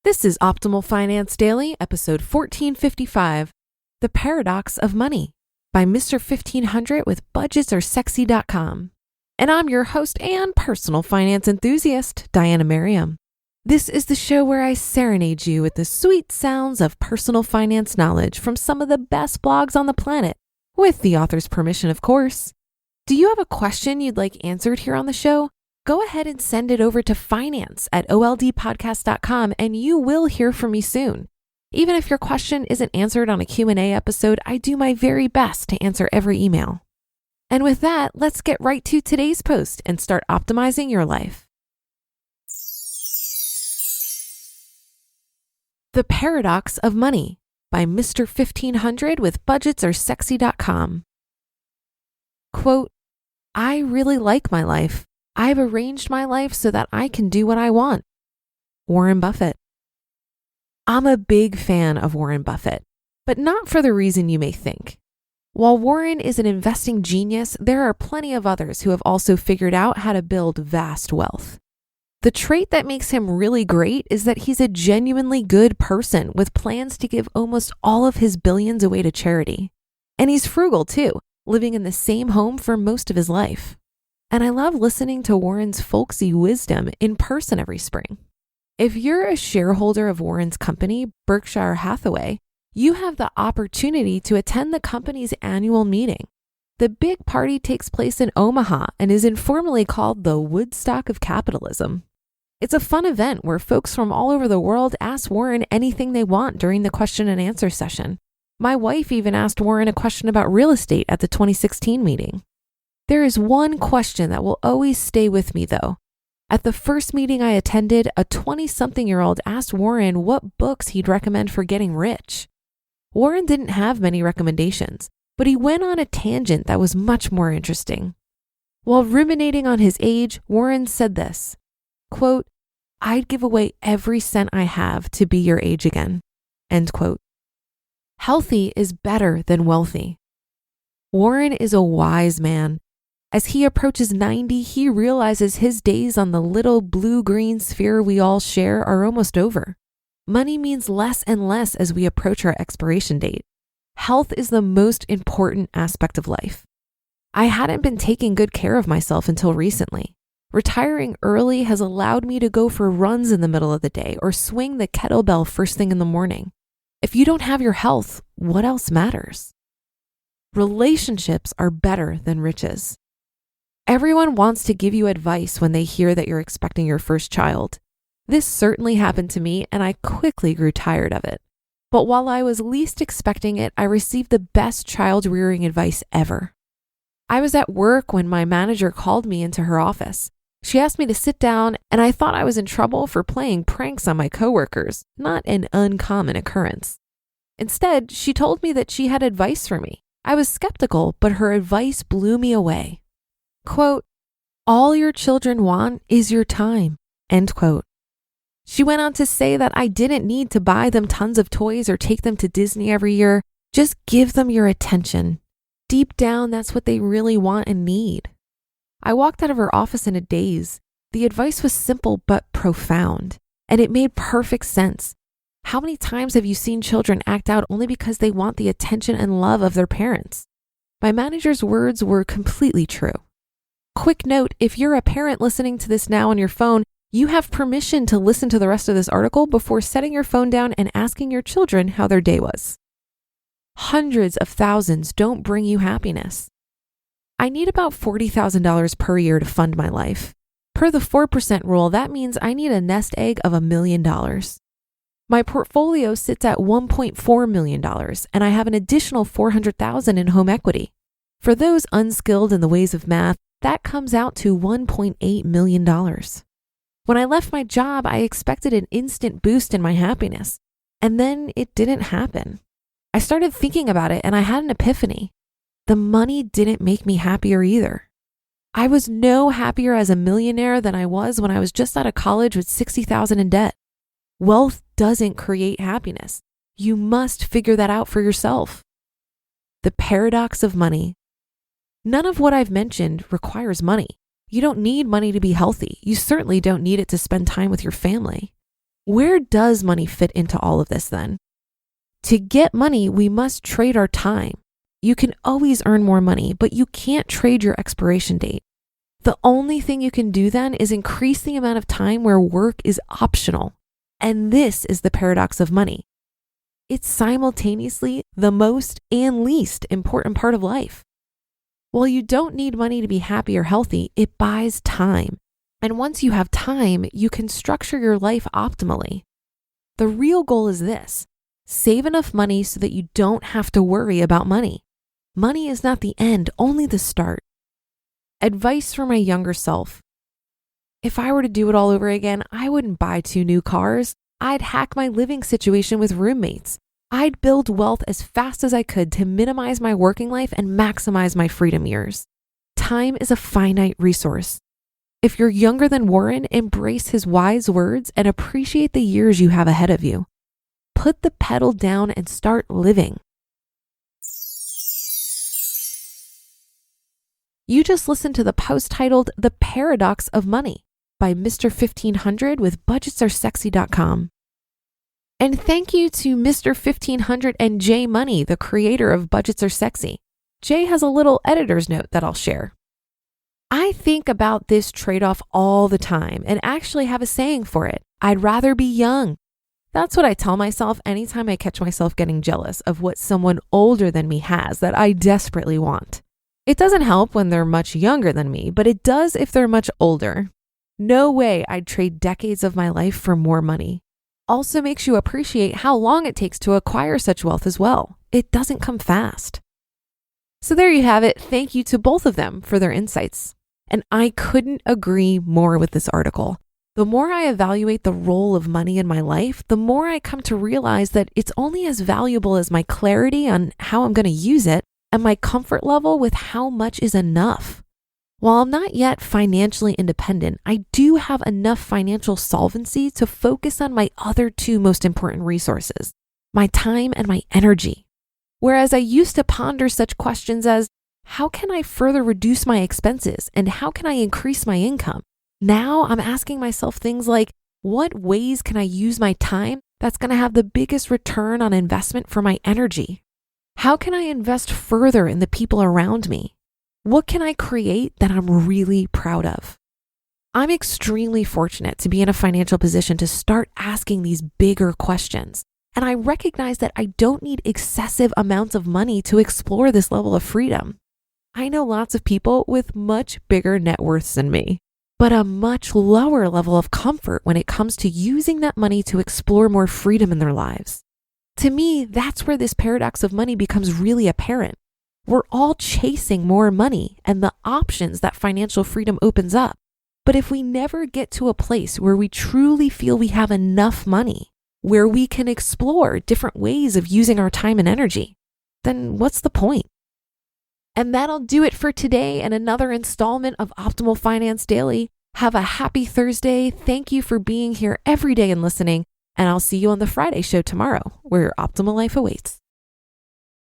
This is Optimal Finance Daily, episode 1455, The Paradox of Money by Mr. 1500 with budgetsaresexy.com. And I'm your host and personal finance enthusiast, Diana Merriam. This is the show where I serenade you with the sweet sounds of personal finance knowledge from some of the best blogs on the planet, with the author's permission, of course. Do you have a question you'd like answered here on the show? Go ahead and send it over to finance@oldpodcast.com and you will hear from me soon. Even if your question isn't answered on a Q&A episode, I do my very best to answer every email. And with that, let's get right to today's post and start optimizing your life. The Paradox of Money by Mr. 1500 with budgetsaresexy.com. Quote, I really like my life. I've arranged my life so that I can do what I want. Warren Buffett. I'm a big fan of Warren Buffett, but not for the reason you may think. While Warren is an investing genius, there are plenty of others who have also figured out how to build vast wealth. The trait that makes him really great is that he's a genuinely good person with plans to give almost all of his billions away to charity. And he's frugal too, living in the same home for most of his life. And I love listening to Warren's folksy wisdom in person every spring. If you're a shareholder of Warren's company, Berkshire Hathaway, you have the opportunity to attend the company's annual meeting. The big party takes place in Omaha and is informally called the Woodstock of Capitalism. It's a fun event where folks from all over the world ask Warren anything they want during the question and answer session. My wife even asked Warren a question about real estate at the 2016 meeting. There is one question that will always stay with me, though. At the first meeting I attended, a 20-something-year-old asked Warren what books he'd recommend for getting rich. Warren didn't have many recommendations, but he went on a tangent that was much more interesting. While ruminating on his age, Warren said this, quote, I'd give away every cent I have to be your age again, end quote. Healthy is better than wealthy. Warren is a wise man. As he approaches 90, he realizes his days on the little blue-green sphere we all share are almost over. Money means less and less as we approach our expiration date. Health is the most important aspect of life. I hadn't been taking good care of myself until recently. Retiring early has allowed me to go for runs in the middle of the day or swing the kettlebell first thing in the morning. If you don't have your health, what else matters? Relationships are better than riches. Everyone wants to give you advice when they hear that you're expecting your first child. This certainly happened to me, and I quickly grew tired of it. But while I was least expecting it, I received the best child-rearing advice ever. I was at work when my manager called me into her office. She asked me to sit down, and I thought I was in trouble for playing pranks on my coworkers, not an uncommon occurrence. Instead, she told me that she had advice for me. I was skeptical, but her advice blew me away. Quote, all your children want is your time, end quote. She went on to say that I didn't need to buy them tons of toys or take them to Disney every year. Just give them your attention. Deep down, that's what they really want and need. I walked out of her office in a daze. The advice was simple but profound, and it made perfect sense. How many times have you seen children act out only because they want the attention and love of their parents? My manager's words were completely true. Quick note, if you're a parent listening to this now on your phone, you have permission to listen to the rest of this article before setting your phone down and asking your children how their day was. Hundreds of thousands don't bring you happiness. I need about $40,000 per year to fund my life. Per the 4% rule, that means I need a nest egg of $1 million. My portfolio sits at $1.4 million, and I have an additional $400,000 in home equity. For those unskilled in the ways of math, that comes out to $1.8 million. When I left my job, I expected an instant boost in my happiness, and then it didn't happen. I started thinking about it and I had an epiphany. The money didn't make me happier either. I was no happier as a millionaire than I was when I was just out of college with $60,000 in debt. Wealth doesn't create happiness. You must figure that out for yourself. The paradox of money. None of what I've mentioned requires money. You don't need money to be healthy. You certainly don't need it to spend time with your family. Where does money fit into all of this then? To get money, we must trade our time. You can always earn more money, but you can't trade your expiration date. The only thing you can do then is increase the amount of time where work is optional. And this is the paradox of money. It's simultaneously the most and least important part of life. While you don't need money to be happy or healthy, it buys time. And once you have time, you can structure your life optimally. The real goal is this: save enough money so that you don't have to worry about money. Money is not the end, only the start. Advice for my younger self. If I were to do it all over again, I wouldn't buy 2 new cars. I'd hack my living situation with roommates. I'd build wealth as fast as I could to minimize my working life and maximize my freedom years. Time is a finite resource. If you're younger than Warren, embrace his wise words and appreciate the years you have ahead of you. Put the pedal down and start living. You just listened to the post titled The Paradox of Money by Mr. 1500 with budgetsaresexy.com. And thank you to Mr. 1500 and Jay Money, the creator of Budgets Are Sexy. Jay has a little editor's note that I'll share. I think about this trade-off all the time and actually have a saying for it. I'd rather be young. That's what I tell myself anytime I catch myself getting jealous of what someone older than me has that I desperately want. It doesn't help when they're much younger than me, but it does if they're much older. No way I'd trade decades of my life for more money. Also makes you appreciate how long it takes to acquire such wealth as well. It doesn't come fast. So there you have it. Thank you to both of them for their insights. And I couldn't agree more with this article. The more I evaluate the role of money in my life, the more I come to realize that it's only as valuable as my clarity on how I'm going to use it and my comfort level with how much is enough. While I'm not yet financially independent, I do have enough financial solvency to focus on my other 2 most important resources, my time and my energy. Whereas I used to ponder such questions as, how can I further reduce my expenses and how can I increase my income? Now I'm asking myself things like, what ways can I use my time that's going to have the biggest return on investment for my energy? How can I invest further in the people around me? What can I create that I'm really proud of? I'm extremely fortunate to be in a financial position to start asking these bigger questions. And I recognize that I don't need excessive amounts of money to explore this level of freedom. I know lots of people with much bigger net worths than me, but a much lower level of comfort when it comes to using that money to explore more freedom in their lives. To me, that's where this paradox of money becomes really apparent. We're all chasing more money and the options that financial freedom opens up. But if we never get to a place where we truly feel we have enough money, where we can explore different ways of using our time and energy, then what's the point? And that'll do it for today and another installment of Optimal Finance Daily. Have a happy Thursday. Thank you for being here every day and listening. And I'll see you on the Friday show tomorrow, where your optimal life awaits.